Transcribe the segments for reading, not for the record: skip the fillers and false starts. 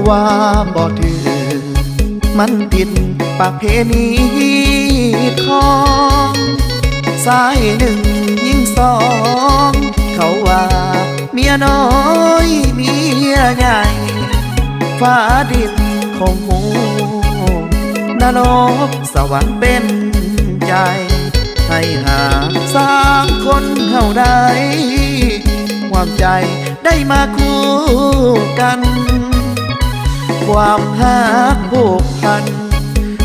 ว่าบ่ถือมันผิดประเพณีของสายหนึ่งยิ่งสองเขาว่าเมียน้อยเมียใหญ่ฟ้าดินคงหูนรกสวรรค์เป็นใจให้หาสร้างคนเฮาได้ความใจได้มาคู่กันความหักผูกพัน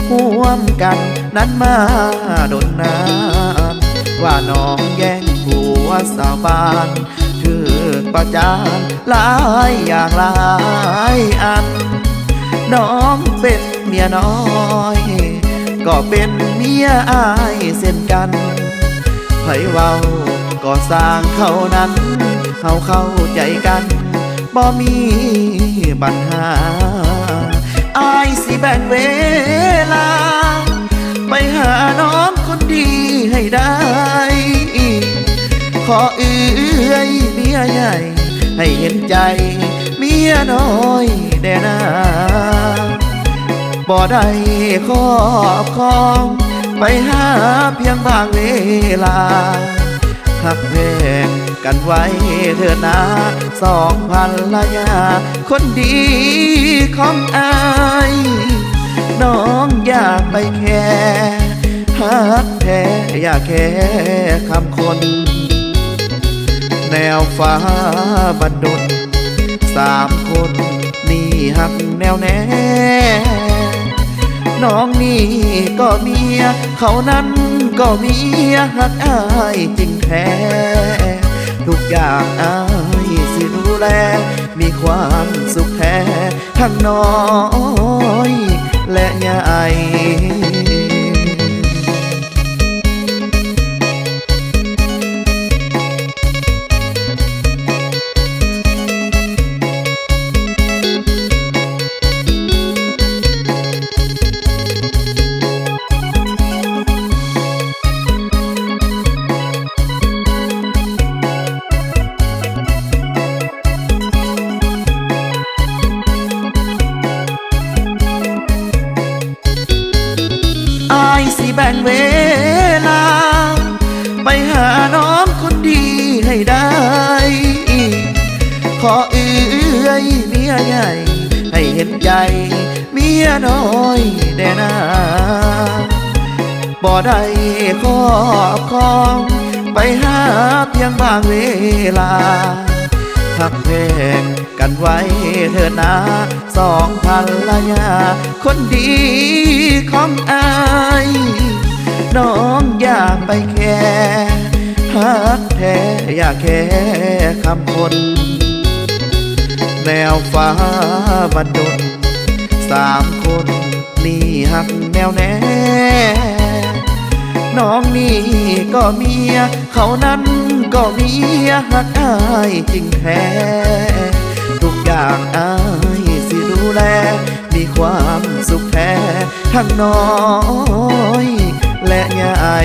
ร่วมกันนั้นมาดนนานว่าน้องแย่งผัวสาวบ้านถือประจานหลายอย่างหลายอันน้องเป็นเมียน้อยก็เป็นเมียอายเส้นกันไผเว้าก็สร้างเขานั้นเขาเข้าใจกันบ่มีปัญหาอายสิแบ่งเวลาไปหาน้องคนดีให้ได้ขอเอื้อยเมียใหญ่ให้เห็นใจเมียน้อยแด่นาบ่ได้ครอบครองไปหาเพียงบางเวลาหักแพงกันไว้เถิดนะสองภรรยาคนดีของอายน้องอยากไปแค่หักแท้อยากแค่คำคนแนวฟ้าบันดลสามคนนี่หักแนวแน่น้องนี่ก็เมียเขานั้นก็เมียหักอายจริงแท้ทุกอย่างอายสิดูแลมีความสุขแท้ทั้งน้อยและใหญ่อายสิแบ่งเวลาไปหาน้องคนดีให้ได้ขอเอื้อยเมียใหญ่ให้เห็นใจเมียน้อยแด่นาบ่ได้ครอบครองไปหาเพียงบางเวลาหักแพงกันไว้เถิดนะสองภรรยาคนดีของอายน้องอยากไปแค่หักแท้อยากแค่คำคนแนวฟ้าบันดลสามคนนี่หักแนวแน่น้องนี่ก็เมียเขานั้นก็เมียหักอายจริงแท้ทุกอย่างอายสิดูแลมีความสุขแท้ทั้งน้อยและใหญ่